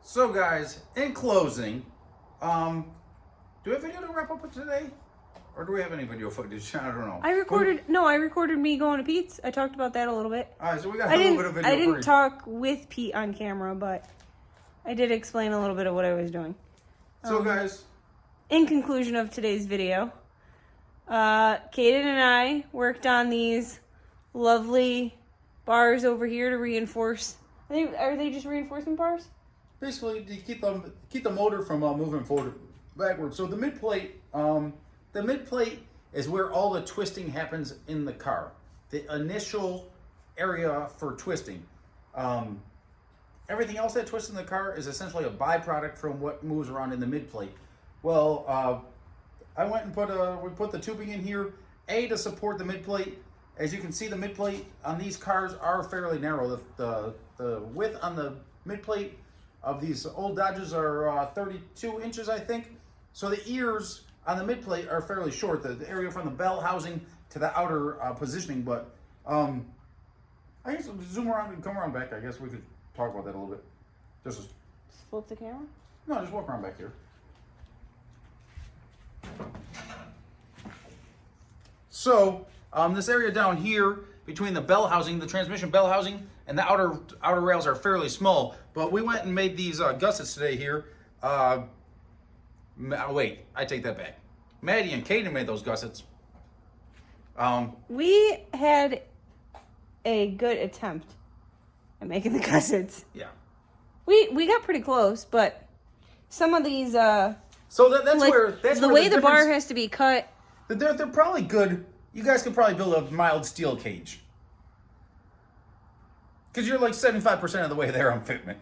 So guys, in closing, do we have video to wrap up with today? Or do we have any video footage? I don't know. I recorded me going to Pete's. I talked about that a little bit. Alright, so we got a little bit of video I didn't footage. talk with Pete on camera, but I did explain a little bit of what I was doing. So guys, in conclusion of today's video, Kaden and I worked on these lovely bars over here to reinforce. Are they just reinforcement bars? basically to keep the motor from moving forward backwards. So the mid plate is where all the twisting happens in the car. The initial area for twisting. Everything else that twists in the car is essentially a byproduct from what moves around in the mid plate. Well, I went and we put the tubing in here, to support the mid plate. As you can see, the mid plate on these cars are fairly narrow. The width on the mid plate of these old Dodges are 32 inches, I think. So the ears on the mid plate are fairly short. The area from the bell housing to the outer positioning. But I guess zoom around and come around back. I guess we could talk about that a little bit. Just flip the camera? No, just walk around back here. So this area down here between the bell housing, the transmission bell housing, and the outer rails are fairly small. But we went and made these gussets today here. Wait, I take that back. Maddy and Kaden made those gussets. We had a good attempt at making the gussets. Yeah. We got pretty close, but some of these so that's like, where the way the bar has to be cut. They're probably good. You guys could probably build a mild steel cage. Because you're like 75% of the way there on fitment.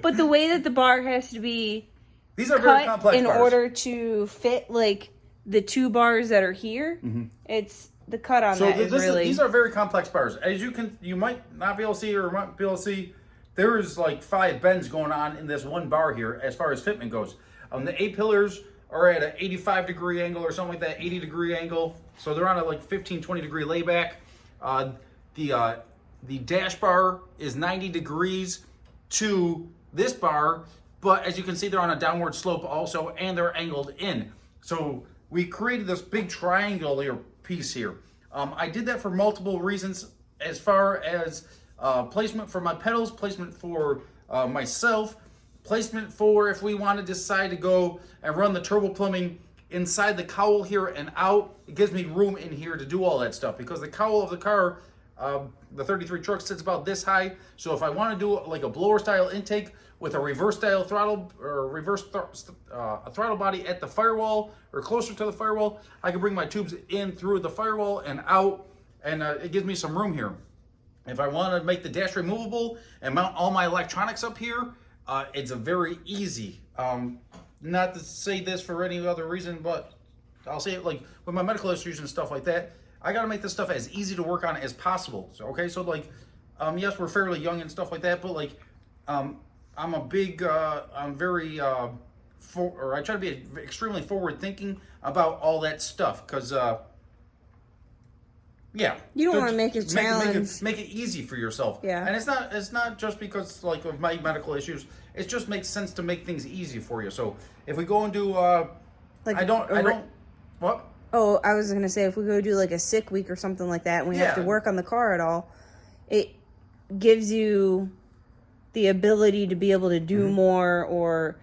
But the way that the bar has to be these are very complex in bars. order to fit like the two bars that are here, it's the cut on that is really... These are very complex bars. As you might not be able to see or might be able to see, there is like 5 bends going on in this one bar here as far as fitment goes. The A-pillars are at an 85-degree angle or something like that, 80-degree angle. So they're on a like 15, 20-degree layback. The dash bar is 90 degrees to this bar, but as you can see, they're on a downward slope also, and they're angled in. So we created this big triangular piece here. I did that for multiple reasons, as far as placement for my pedals, placement for myself, placement for if we want to decide to go and run the turbo plumbing inside the cowl here and out. It gives me room in here to do all that stuff, because the cowl of the car, the 33 truck, sits about this high. So if I want to do like a blower style intake with a reverse style throttle or a throttle body at the firewall or closer to the firewall, I can bring my tubes in through the firewall and out, and it gives me some room here. If I want to make the dash removable and mount all my electronics up here, it's a very easy. Not to say this for any other reason, but I'll say it like with my medical issues and stuff like that, I got to make this stuff as easy to work on as possible. So, okay, so like, yes, we're fairly young and stuff like that, but like, I'm very, I try to be extremely forward thinking about all that stuff, because, yeah. You don't want to make it challenge. Make it easy for yourself. Yeah. And it's not just because like of my medical issues. It just makes sense to make things easy for you. So if we go and do, what? Oh, I was gonna say if we go do like a sick week or something like that, and we have to work on the car at all, it gives you the ability to be able to do more, or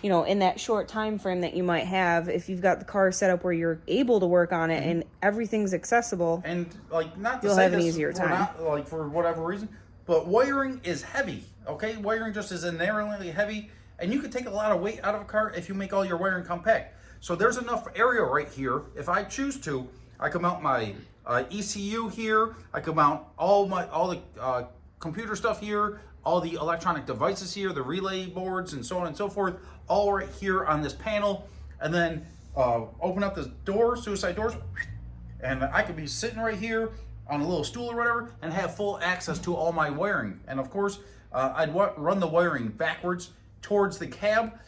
you know, in that short time frame that you might have, if you've got the car set up where you're able to work on it and everything's accessible, and like not to you'll say have an this, easier time. Not, like for whatever reason, but wiring is heavy. Okay, wiring just is inherently heavy, and you can take a lot of weight out of a car if you make all your wiring compact. So there's enough area right here. If I choose to, I can mount my ECU here. I can mount all the computer stuff here, all the electronic devices here, the relay boards, and so on and so forth, all right here on this panel. And then open up the door, suicide doors, and I could be sitting right here on a little stool or whatever and have full access to all my wiring. And of course, I'd run the wiring backwards towards the cab.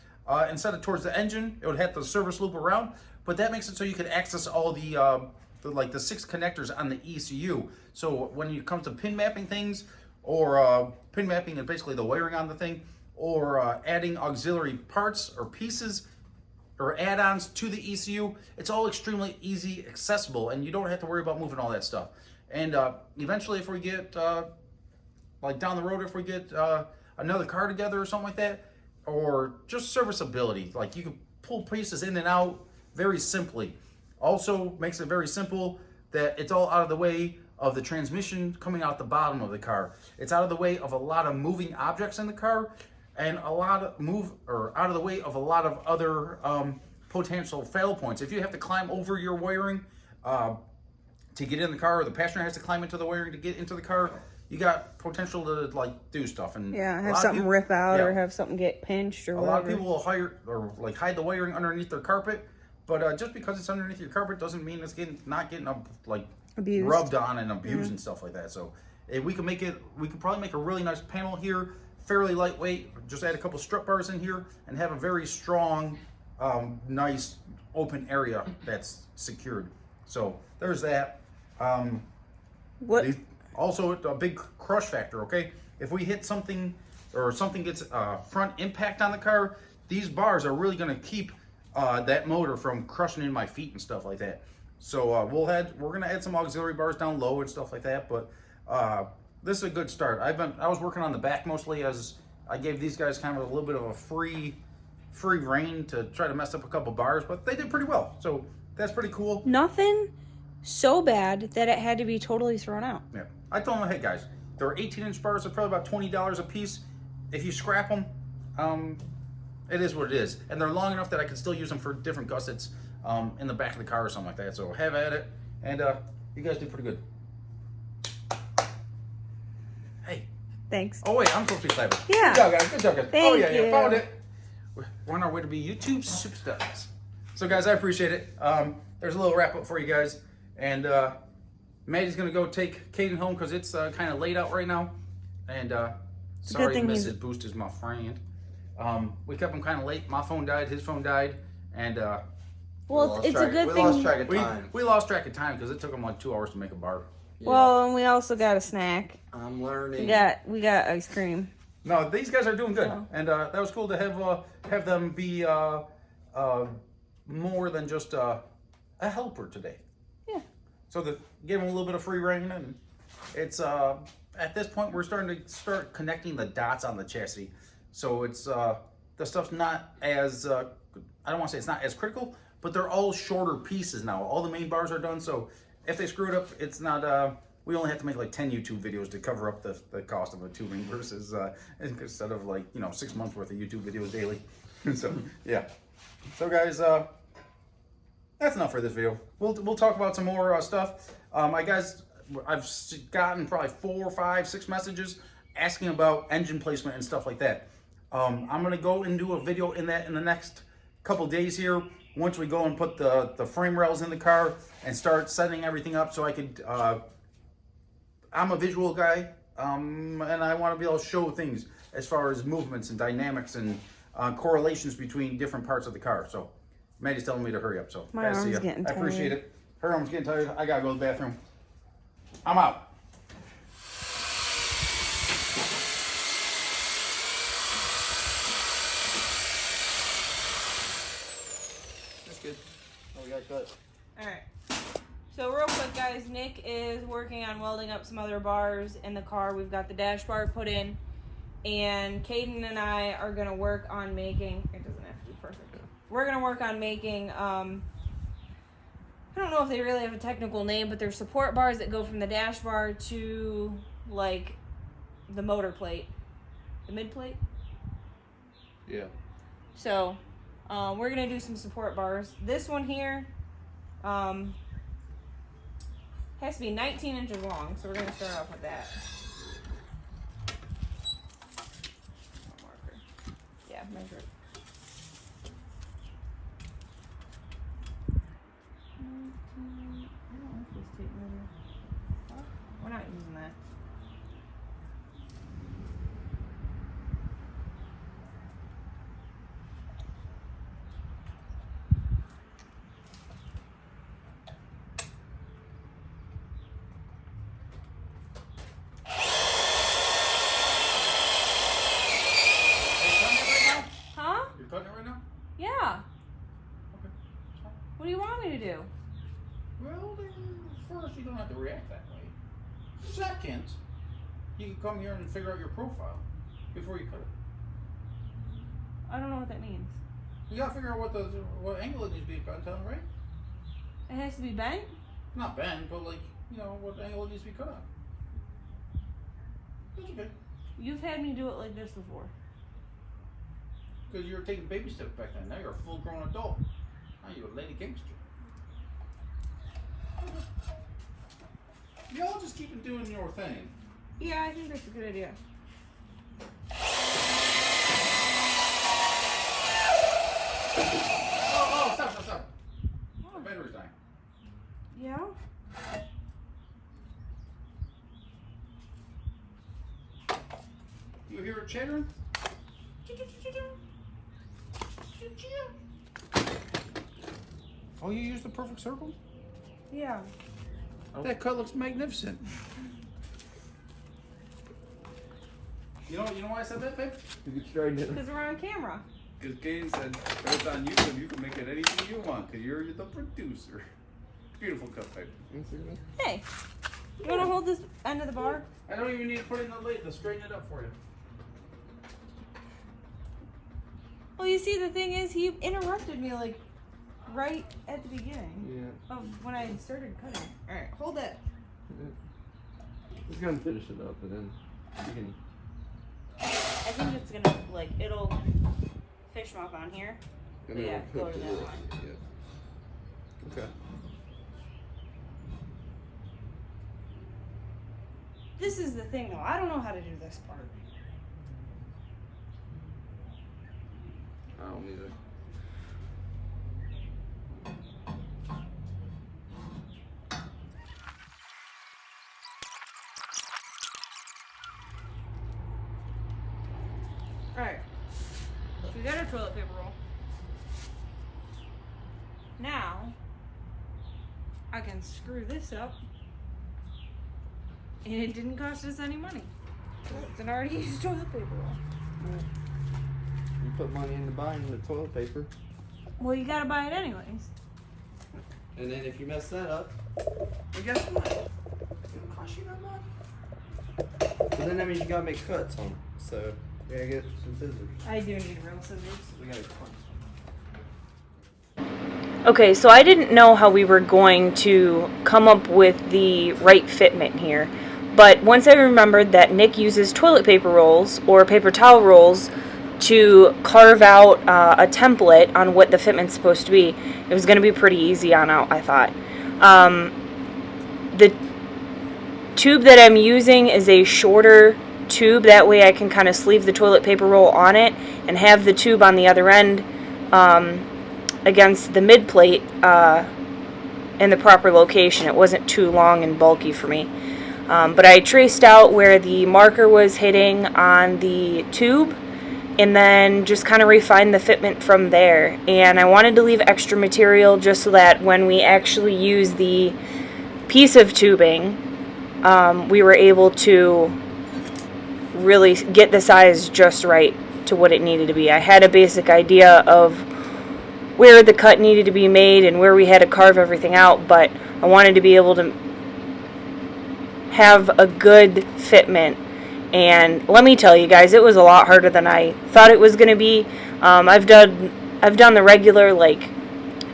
Instead of towards the engine, it would have the service loop around, but that makes it so you could access all the 6 connectors on the ECU. So when it comes to pin mapping things, or pin mapping is basically the wiring on the thing, or adding auxiliary parts or pieces or add-ons to the ECU, it's all extremely easy, accessible, and you don't have to worry about moving all that stuff. And eventually, if we get, like down the road, if we get another car together or something like that, or just serviceability, like you can pull pieces in and out very simply. Also makes it very simple that it's all out of the way of the transmission coming out the bottom of the car. It's out of the way of a lot of moving objects in the car, and a lot of out of the way of a lot of other potential fail points. If you have to climb over your wiring to get in the car, or the passenger has to climb into the wiring to get into the car, you got potential to like do stuff. And have something rip out, or have something get pinched, or whatever. A lot of people will hide the wiring underneath their carpet, but just because it's underneath your carpet doesn't mean it's not getting like abused, rubbed on and abused and stuff like that. So we can probably make a really nice panel here, fairly lightweight. Just add a couple strut bars in here and have a very strong, nice open area that's secured. So there's that. Also a big crush factor, okay? If we hit something or something gets front impact on the car, these bars are really gonna keep that motor from crushing in my feet and stuff like that. So we're gonna add some auxiliary bars down low and stuff like that, but this is a good start. I was working on the back mostly, as I gave these guys kind of a little bit of a free rein to try to mess up a couple bars, but they did pretty well. So that's pretty cool. Nothing so bad that it had to be totally thrown out. Yeah, I told them, hey guys, they're 18-inch bars. They're probably about $20 a piece. If you scrap them, it is what it is, and they're long enough that I can still use them for different gussets in the back of the car or something like that. So have at it, and you guys did pretty good. Hey. Thanks. Oh wait, I'm supposed to be clapping. Yeah. Good job, guys. Good job, guys. Thank you. Found it. We're on our way to be YouTube superstars. So guys, I appreciate it. There's a little wrap up for you guys, and Maddie's gonna go take Caden home because it's kind of late out right now, and sorry, Mrs. Boost is my friend. We kept him kind of late. My phone died, his phone died, and well, it's a good thing. We lost track of time. We lost track of time because it took him like 2 hours to make a bar. Yeah. Well, and we also got a snack. I'm learning. We got ice cream. No, these guys are doing good, and that was cool to have them be more than just a helper today. Yeah. So gave them a little bit of free rein, and it's at this point we're starting to connecting the dots on the chassis. So it's the stuff's not as I don't want to say it's not as critical, but they're all shorter pieces now. All the main bars are done, so if they screw it up, it's not. We only have to make like 10 YouTube videos to cover up the cost of a tubing versus instead of like 6 months worth of YouTube videos daily. So yeah. So guys, that's enough for this video. We'll talk about some more stuff. I've gotten probably 4, 5, 6 messages asking about engine placement and stuff like that. I'm gonna go and do a video in the next couple days here. Once we go and put the frame rails in the car and start setting everything up, so I could. I'm a visual guy, and I want to be able to show things as far as movements and dynamics and correlations between different parts of the car. So Maddie's telling me to hurry up, so my arm's getting tired. I appreciate it. Her arm's getting tired. I gotta go to the bathroom. I'm out. That's good. Oh, we got cut. All right. So real quick, guys, Nick is working on welding up some other bars in the car. We've got the dash bar put in, and Caden and I are gonna work on making. It doesn't have to be perfect. We're gonna work on making. I don't know if they really have a technical name, but they're support bars that go from the dash bar to like the motor plate, the mid plate. Yeah. So we're gonna do some support bars. This one here. Has to be 19 inches long, so we're going to start off with that. Marker. Yeah, measure it. I don't like this tape measure. We're not using that. come here and figure out your profile before you cut it. I don't know what that means. You gotta figure out what angle it needs to be cut on, right? It has to be bent? Not bent, but like, you know, what angle it needs to be cut on. That's okay. You've had me do it like this before. Because you were taking baby steps back then. Now you're a full grown adult. Now you're a lady gangster. Y'all just keep doing your thing. Yeah, I think that's a good idea. Oh, stop. The battery's dying. Yeah? You hear it chattering? Oh, you used the perfect circle? Yeah. That cut looks magnificent. You know why I said that, babe? Because we're on camera. Because Kaden said, if it's on YouTube, you can make it anything you want, because you're the producer. Beautiful cut, babe. Hey, you want to hold this end of the bar? I don't even need to put it in the lid to straighten it up for you. Well, you see, the thing is, he interrupted me, like, right at the beginning of when I started cutting. All right, hold that. He's gonna finish it up, and then you can. I think it's gonna, like, it'll fish mouth on here. And Yeah, it'll go cook to a that little. one. Yeah. Okay. This is the thing, though. I don't know how to do this part. I don't either. Alright. So we got our toilet paper roll. Now, I can screw this up. And it didn't cost us any money. It's an already used toilet paper roll. You put money into buying the toilet paper, Well, you gotta buy it anyways. and then if you mess that up, well, guess what? It'll cost you that money. But then that means you gotta make cuts on it. So we gotta get some scissors. I do need real scissors. We gotta cut. Okay, so I didn't know how we were going to come up with the right fitment here. But once I remembered that Nick uses toilet paper rolls or paper towel rolls to carve out a template on what the fitment's supposed to be, it was going to be pretty easy on out, I thought. The tube that I'm using is a shorter tube. That way I can kind of sleeve the toilet paper roll on it and have the tube on the other end against the mid plate in the proper location. It wasn't too long and bulky for me. But I traced out where the marker was hitting on the tube and then just kind of refined the fitment from there. And I wanted to leave extra material just so that when we actually use the piece of tubing, we were able to really get the size just right to what it needed to be. I had a basic idea of where the cut needed to be made and where we had to carve everything out, but I wanted to be able to have a good fitment. And let me tell you guys, it was a lot harder than I thought it was going to be. I've done the regular like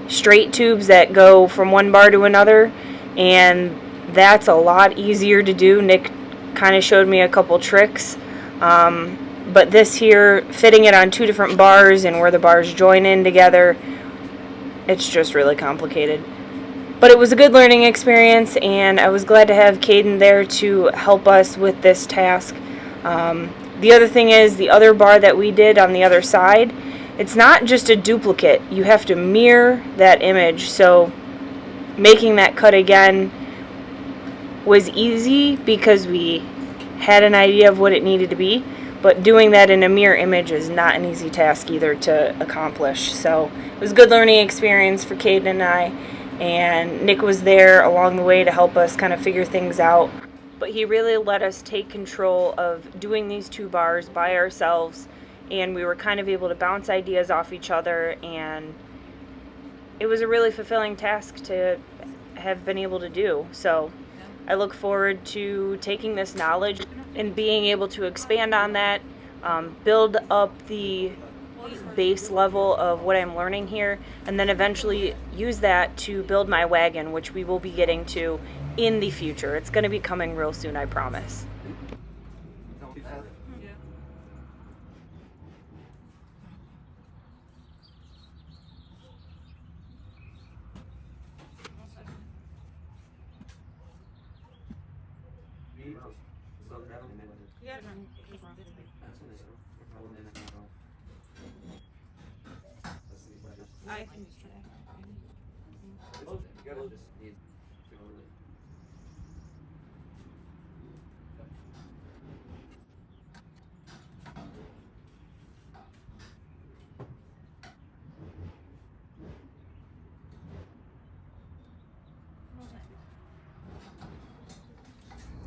straight tubes that go from one bar to another, and that's a lot easier to do. Nick kind of showed me a couple tricks, but this here, fitting it on two different bars and where the bars join in together, it's just really complicated. But it was a good learning experience, and I was glad to have Caden there to help us with this task. The other thing is, the other bar that we did on the other side, it's not just a duplicate. You have to mirror that image, so making that cut again was easy because we had an idea of what it needed to be, but doing that in a mirror image is not an easy task either to accomplish. So it was a good learning experience for Caden and I, and Nick was there along the way to help us kind of figure things out. But he really let us take control of doing these two bars by ourselves, and we were kind of able to bounce ideas off each other, and it was a really fulfilling task to have been able to do. So I look forward to taking this knowledge and being able to expand on that, build up the base level of what I'm learning here, and then eventually use that to build my wagon, which we will be getting to in the future. It's going to be coming real soon, I promise.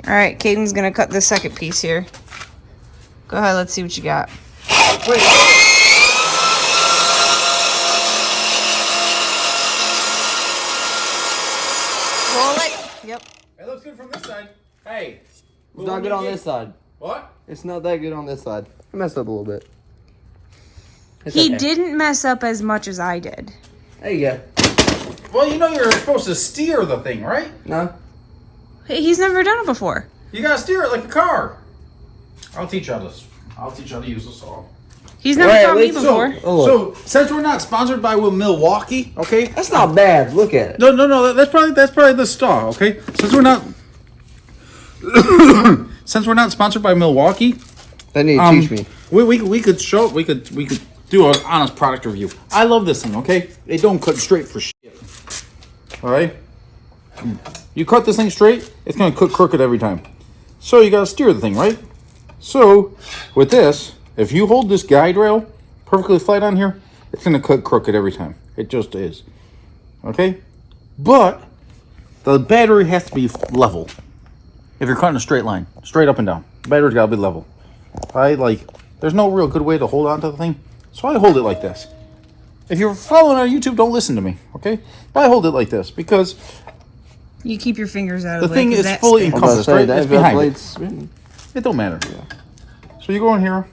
All right, Caden's gonna cut the second piece here. Go ahead, let's see what you got. Wait. Roll it. Yep. It looks good from this side. Hey. It's not good on this side. What? It's not that good on this side. I messed up a little bit. He didn't mess up as much as I did. There you go. Well, you know you're supposed to steer the thing, right? No. Hey, he's never done it before. You gotta steer it like a car. I'll teach you how to use the saw. He's never taught me before. So since we're not sponsored by Milwaukee, okay? That's not bad. Look at it. No. That's probably the saw, okay? Since we're not sponsored by Milwaukee, They need to teach me. we could do an honest product review. I love this thing, okay? It don't cut straight for shit. All right? You cut this thing straight, it's gonna cut crooked every time. So you gotta steer the thing, right? So with this, if you hold this guide rail perfectly flat on here, it's gonna cut crooked every time. It just is. Okay? But the battery has to be level. If you're cutting a straight line, straight up and down, the battery's gotta be level. There's no real good way to hold on to the thing, so I hold it like this. If you're following on YouTube, don't listen to me, okay? But I hold it like this because You keep your fingers out the of the way. thing 'cause is that fully spins. encompassed, right? It's behind it. Spinning. It don't matter. So you go in here and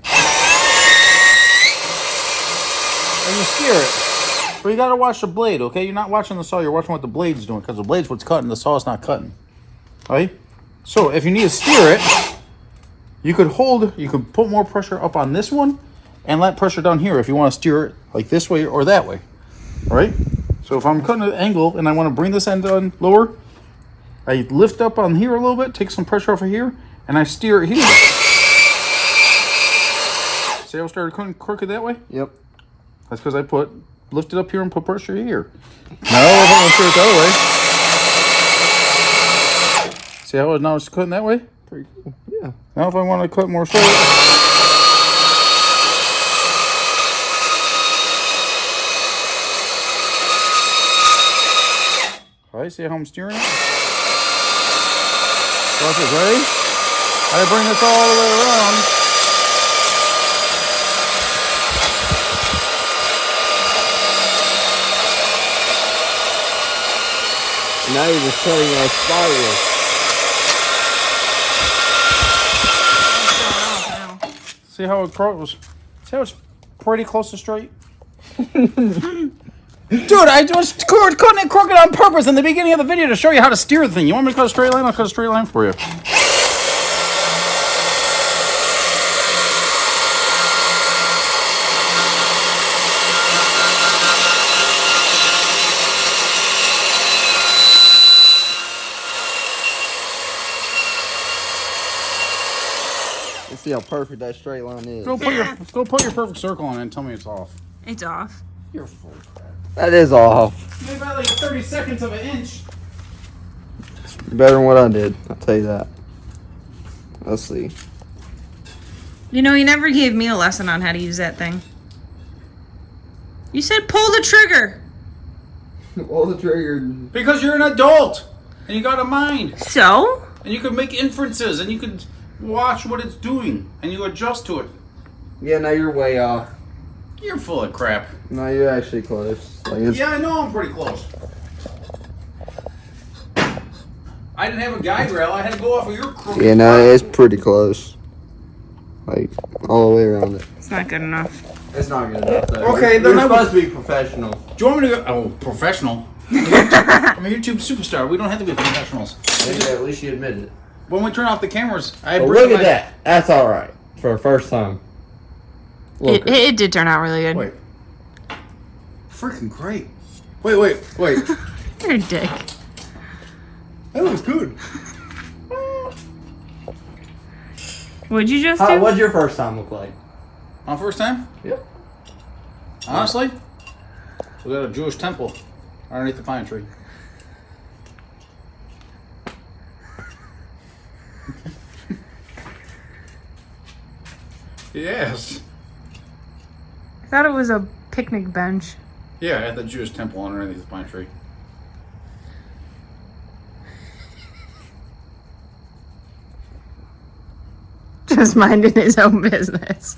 you steer it. But you gotta watch the blade, okay? You're not watching the saw, you're watching what the blade's doing, because the blade's what's cutting, the saw's not cutting. Right? So if you need to steer it, you could put more pressure up on this one and let pressure down here if you want to steer it like this way or that way. Alright? So if I'm cutting an angle and I want to bring this end on lower, I lift up on here a little bit, take some pressure off of here, and I steer it here. See how I started cutting crooked that way? Yep. That's because I lifted up here and put pressure here. Now if I want to steer it the other way. See how now it's cutting that way? Pretty cool. Yeah. Now if I want to cut more straight. Alright, see how I'm steering it? Perfect, ready? I bring this all the way around. Now you're just cutting a spiral. See how it was? See how it's pretty close to straight? Dude, I was cutting it crooked on purpose in the beginning of the video to show you how to steer the thing. You want me to cut a straight line? I'll cut a straight line for you. Let's see how perfect that straight line is. Go put your perfect circle on it and tell me it's off. It's off. You're full of crap. That is off. You about like 30 seconds of an inch. Better than what I did. I'll tell you that. Let's see. You know, you never gave me a lesson on how to use that thing. You said pull the trigger. Pull the trigger. Because you're an adult and you got a mind. So? And you can make inferences and you can watch what it's doing and you adjust to it. Yeah, now you're way off. You're full of crap. No, you're actually close. Yeah, I know I'm pretty close. I didn't have a guide rail. I had to go off of your crooked Yeah, no, it's pretty close. Like, all the way around it. It's not good enough. It's not good enough, though. Okay, You're then I supposed to be professional. Do you want me to go? Oh, professional. I'm a YouTube superstar. We don't have to be professionals. Maybe at least you admit it. When we turn off the cameras, I But bring look at my- that. That's all right for a first time. Look. It did turn out really good. Wait. Freaking great. Wait. You're a dick. That looks good. What'd you just do? What'd your first time look like? My first time? Yep. Honestly, we got a Jewish temple underneath the pine tree. Yes. I thought it was a picnic bench. Yeah, at the Jewish temple underneath the pine tree. Just minding his own business.